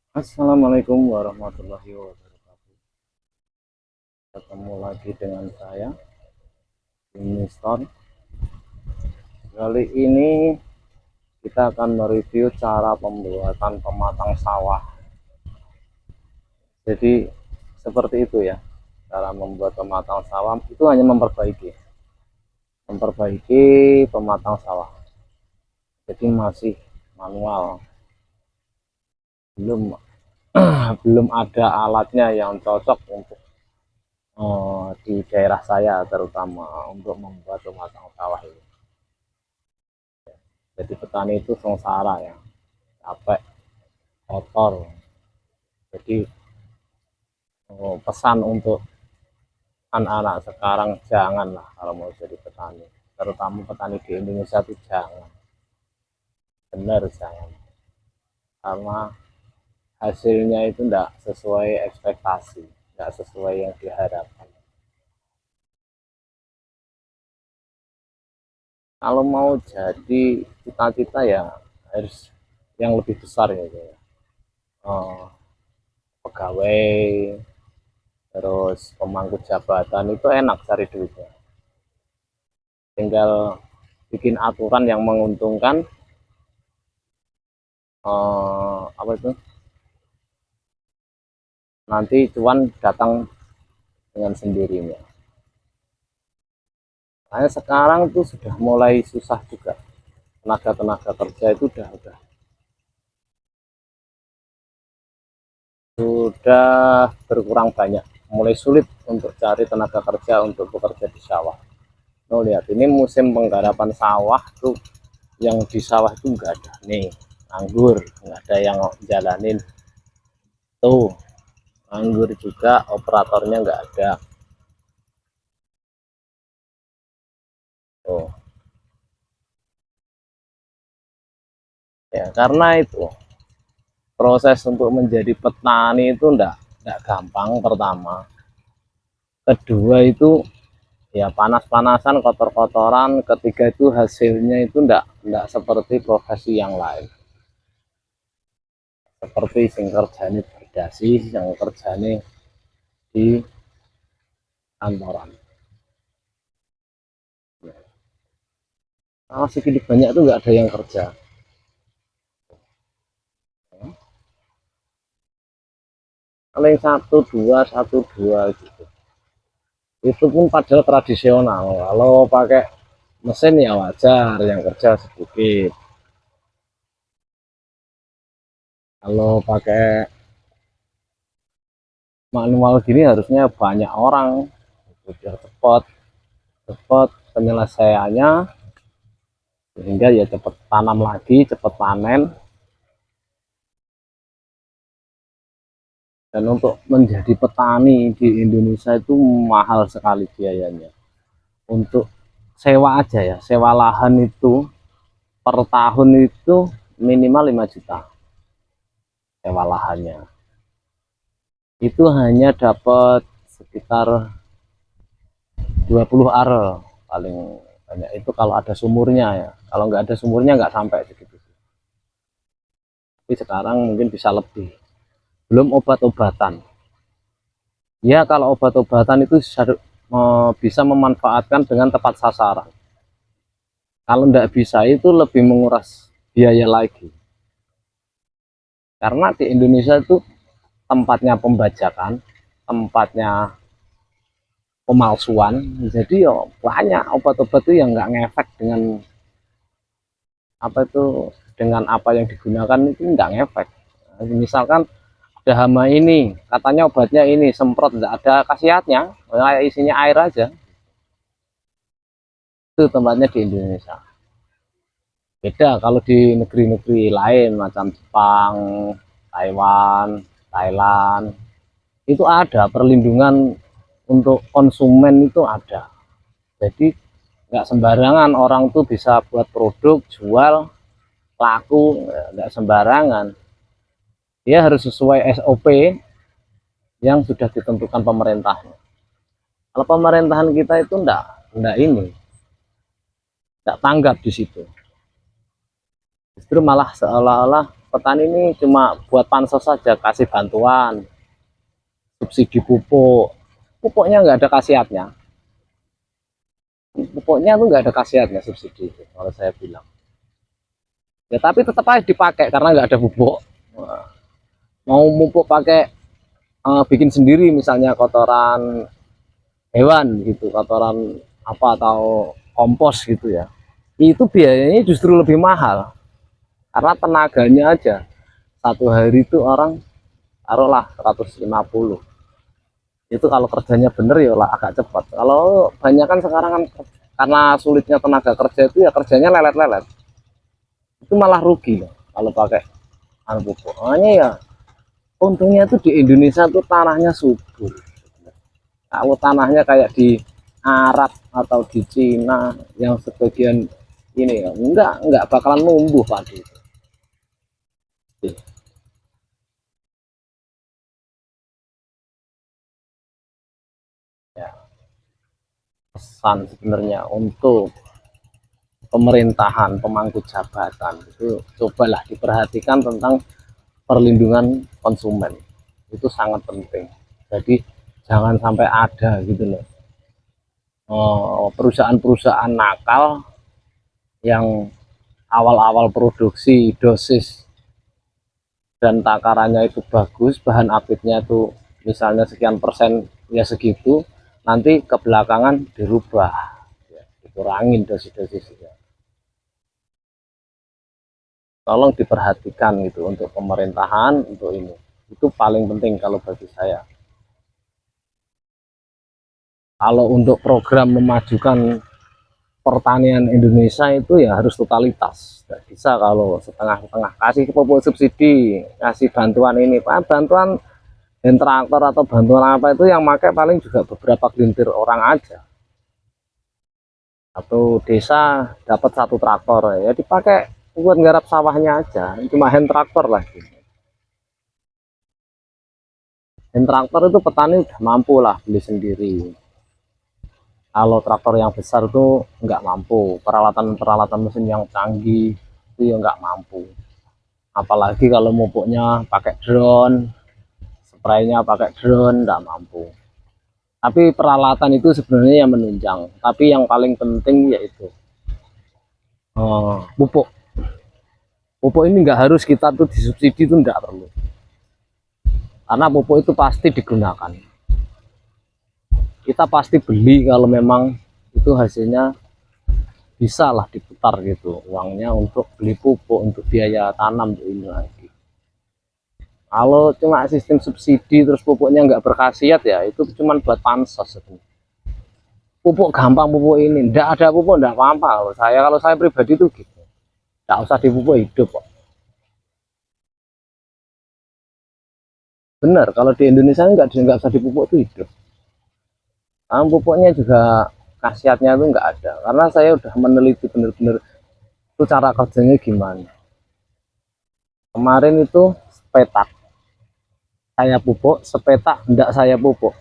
Assalamualaikum warahmatullahi wabarakatuh. Ketemu lagi dengan saya, Winston. Kali ini kita akan mereview cara pembuatan pematang sawah. Jadi seperti itu ya, cara membuat pematang sawah itu hanya memperbaiki pematang sawah. Jadi masih manual, belum belum ada alatnya yang cocok untuk di daerah saya, terutama untuk membuat pematang sawah ini. Jadi petani itu sengsara ya, capek, kotor. Jadi pesan untuk anak-anak sekarang janganlah kalau mau jadi petani, terutama petani di Indonesia itu jangan, benar jangan, karena hasilnya itu tidak sesuai ekspektasi, tidak sesuai yang diharapkan. Kalau mau jadi cita-cita ya harus yang lebih besar gitu ya. Eh, Pegawai, terus pemangku jabatan itu enak cari duitnya. Tinggal bikin aturan yang menguntungkan, apa itu, nanti cuan datang dengan sendirinya. Nah, sekarang tuh sudah mulai susah juga, tenaga-tenaga kerja itu sudah berkurang banyak, mulai sulit untuk cari tenaga kerja untuk bekerja di sawah. Oh lihat, ini musim penggarapan sawah tuh, yang di sawah itu enggak ada nih, anggur nggak ada yang jalanin tuh, anggur juga operatornya nggak ada tuh. Ya karena itu proses untuk menjadi petani itu enggak gampang. Pertama, kedua itu ya panas-panasan, kotor-kotoran, ketiga itu hasilnya itu enggak seperti profesi yang lain, seperti sing kerjane berdasi, yang kerjane di kantoran. Nah, sedikit banyak itu enggak ada yang kerja, paling satu dua gitu. Itu pun padahal tradisional, kalau pakai mesin ya wajar yang kerja sedikit, kalau pakai manual gini harusnya banyak orang biar cepat cepat penyelesaiannya, sehingga ya cepat tanam lagi, cepat panen. Dan untuk menjadi petani di Indonesia itu mahal sekali biayanya. Untuk sewa aja ya, sewa lahan itu per tahun itu minimal 5 juta sewa lahannya. Itu hanya dapat sekitar 20 are paling banyak, itu kalau ada sumurnya ya, kalau nggak ada sumurnya nggak sampai segitu. Tapi sekarang mungkin bisa lebih, belum obat-obatan. Ya kalau obat-obatan itu bisa memanfaatkan dengan tepat sasaran. Kalau nggak bisa itu lebih menguras biaya lagi, karena di Indonesia itu tempatnya pembajakan, tempatnya pemalsuan. Jadi ya banyak obat-obat itu yang nggak ngefek dengan apa itu, dengan apa yang digunakan itu nggak ngefek. Misalkan ada hama ini, katanya obatnya ini, semprot nggak ada khasiatnya, kayak isinya air aja. Itu tempatnya di Indonesia. Beda kalau di negeri-negeri lain macam Jepang, Taiwan, Thailand, itu ada perlindungan untuk konsumen, itu ada. Jadi nggak sembarangan orang tuh bisa buat produk, jual, laku, nggak sembarangan. Dia harus sesuai SOP yang sudah ditentukan pemerintah. Kalau pemerintahan kita itu enggak ini, enggak tanggap di situ. Justru malah seolah-olah petani ini cuma buat pansos saja, kasih bantuan subsidi pupuknya nggak ada khasiatnya, pupuknya tuh nggak ada khasiatnya subsidi itu, kalau saya bilang. Ya tapi tetap aja dipakai karena nggak ada pupuk. Mau pupuk pakai bikin sendiri, misalnya kotoran hewan gitu, kotoran apa atau kompos gitu ya, itu biayanya justru lebih mahal karena tenaganya aja satu hari itu orang taruhlah 150. Itu kalau kerjanya bener ya lah agak cepat. Kalau banyak kan sekarang kan karena sulitnya tenaga kerja itu ya kerjanya lelet-lelet, itu malah rugi loh kalau pakai anu pupuk. Makanya ya untungnya tuh di Indonesia tuh tanahnya subur. Kalau tanahnya kayak di Arab atau di Cina yang sebagian ini ya enggak bakalan numbuh padi. Ya, pesan sebenarnya untuk pemerintahan, pemangku jabatan itu cobalah diperhatikan tentang perlindungan konsumen, itu sangat penting. Jadi jangan sampai ada gitu loh perusahaan-perusahaan nakal yang awal-awal produksi dosis dan takarannya itu bagus, bahan aktifnya itu misalnya sekian persen ya segitu, nanti kebelakangan dirubah ya, dikurangin dosis-dosisnya. Tolong diperhatikan gitu untuk pemerintahan, untuk ini itu paling penting kalau bagi saya. Kalau untuk program memajukan pertanian Indonesia itu ya harus totalitas, nggak bisa kalau setengah-setengah. Kasih pupuk subsidi, kasih bantuan ini pak, bantuan traktor atau bantuan apa itu yang pakai paling juga beberapa gelintir orang aja. Satu desa dapat satu traktor ya dipakai buat nggarap sawahnya aja, cuma hand traktor lagi. Hand traktor itu petani udah mampu lah beli sendiri. Kalau traktor yang besar tuh nggak mampu, peralatan mesin yang canggih itu ya nggak mampu. Apalagi kalau pupuknya pakai drone, spraynya pakai drone, nggak mampu. Tapi peralatan itu sebenarnya yang menunjang, tapi yang paling penting yaitu pupuk. Pupuk ini nggak harus kita tuh disubsidi, itu nggak perlu, karena pupuk itu pasti digunakan. Kita pasti beli kalau memang itu hasilnya bisa lah diputar gitu uangnya untuk beli pupuk, untuk biaya tanam, untuk ini lagi. Kalau cuma sistem subsidi terus pupuknya nggak berkhasiat ya itu cuma buat pansos sebenarnya. Pupuk gampang, pupuk ini nggak ada pupuk nggak apa-apa. Kalau saya pribadi tuh gitu, nggak usah dipupuk hidup kok. Bener, kalau di Indonesia nggak usah dipupuk tuh hidup. Pupuknya juga khasiatnya tuh nggak ada, karena saya udah meneliti bener-bener itu cara kerjanya gimana. Kemarin itu sepetak saya pupuk, sepetak enggak saya pupuk,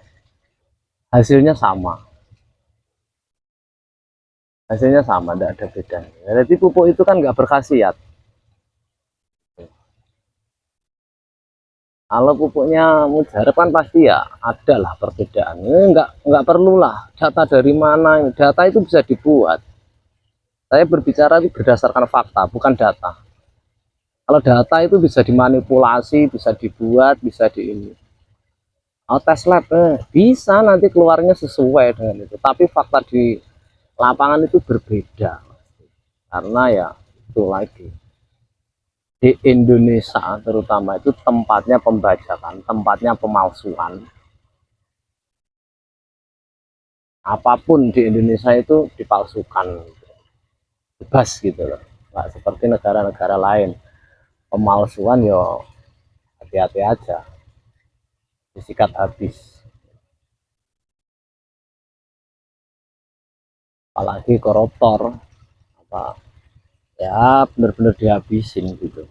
hasilnya sama, hasilnya sama, enggak ada bedanya. Jadi pupuk itu kan nggak berkhasiat. Kalau pupuknya mujarab kan pasti ya ada lah perbedaan. Ini nggak perlu lah data dari mana, data itu bisa dibuat. Saya berbicara itu berdasarkan fakta, bukan data. Kalau data itu bisa dimanipulasi, bisa dibuat, bisa di ini. Oh, tes lab bisa nanti keluarnya sesuai dengan itu, tapi fakta di lapangan itu berbeda. Karena ya itu lagi di Indonesia terutama itu tempatnya pembajakan, tempatnya pemalsuan. Apapun di Indonesia itu dipalsukan, bebas gitu loh, nggak seperti negara-negara lain pemalsuan yo hati-hati aja, disikat habis. Apalagi koruptor apa ya benar-benar dihabisin gitu.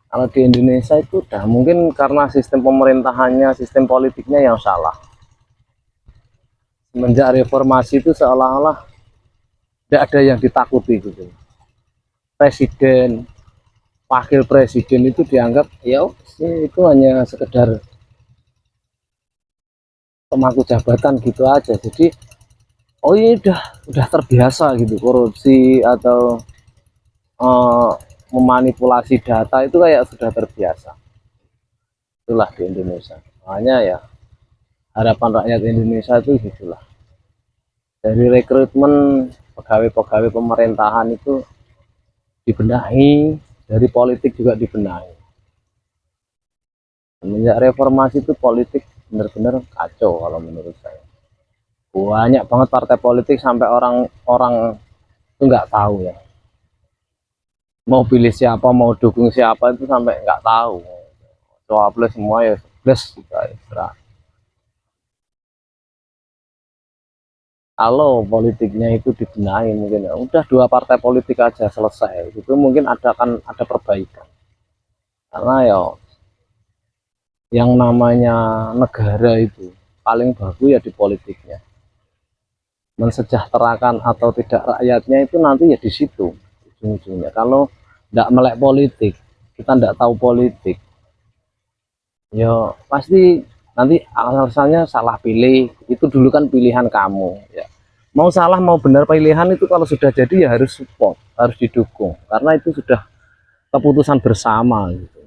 Kalau di Indonesia itu udah mungkin karena sistem pemerintahannya, sistem politiknya yang salah. Semenjak reformasi itu seolah-olah tidak ada yang ditakuti gitu. Presiden wakil presiden itu dianggap ya itu hanya sekedar pemangku jabatan gitu aja. Jadi oh ini udah terbiasa gitu korupsi atau eh, memanipulasi data itu kayak sudah terbiasa. Itulah di Indonesia. Makanya ya harapan rakyat Indonesia itu gitulah. Dari rekrutmen pegawai-pegawai pemerintahan itu dibenahi, dari politik juga dibenahi. Semenjak reformasi itu politik benar-benar kacau kalau menurut saya. Banyak banget partai politik sampai orang-orang itu nggak tahu ya. Mau pilih siapa, mau dukung siapa itu sampai nggak tahu. Cowapres semua ya plus juga ya. Kalau politiknya itu dibenahi mungkin ya udah dua partai politik aja selesai itu mungkin ada perbaikan karena ya yang namanya negara itu paling bagus ya di politiknya, mensejahterakan atau tidak rakyatnya itu nanti ya di situ ujung-ujungnya. Kalau tidak melek politik, kita tidak tahu politik, ya pasti nanti alasannya salah pilih. Itu dulu kan pilihan kamu ya, mau salah mau benar pilihan itu kalau sudah jadi ya harus support, harus didukung karena itu sudah keputusan bersama gitu.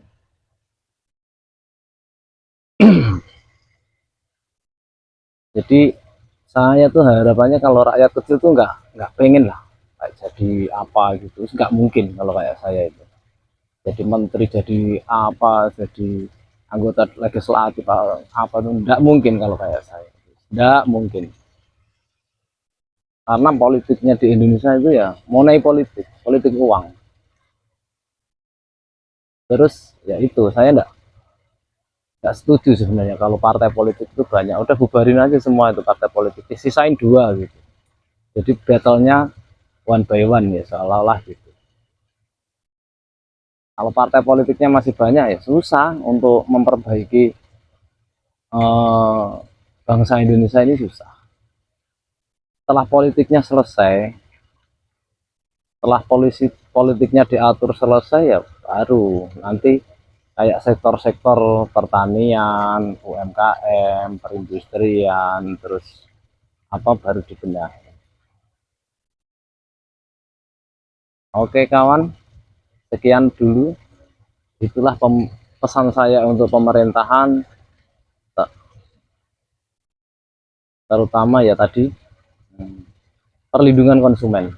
Jadi saya tuh harapannya kalau rakyat kecil tuh nggak pengen lah kayak jadi apa gitu, nggak mungkin kalau kayak saya itu jadi menteri, jadi apa, jadi anggota legislatif apa tuh nggak mungkin kalau kayak saya, nggak mungkin karena politiknya di Indonesia itu ya money politik, politik uang. Terus ya itu saya nggak setuju sebenarnya kalau partai politik itu banyak, udah bubarin aja semua itu partai politik, sisain dua gitu, jadi battlenya one by one ya seolah-olah gitu. Kalau partai politiknya masih banyak ya susah untuk memperbaiki eh, bangsa Indonesia ini susah. Setelah politiknya selesai, setelah politiknya diatur selesai ya baru nanti kayak sektor-sektor pertanian, UMKM, perindustrian, terus apa baru dibenahi. Oke kawan, sekian dulu. Itulah pesan saya untuk pemerintahan, terutama ya tadi perlindungan konsumen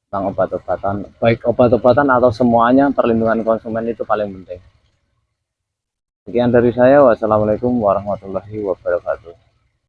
tentang obat-obatan, baik obat-obatan atau semuanya, perlindungan konsumen itu paling penting. Sekian dari saya, wassalamualaikum warahmatullahi wabarakatuh.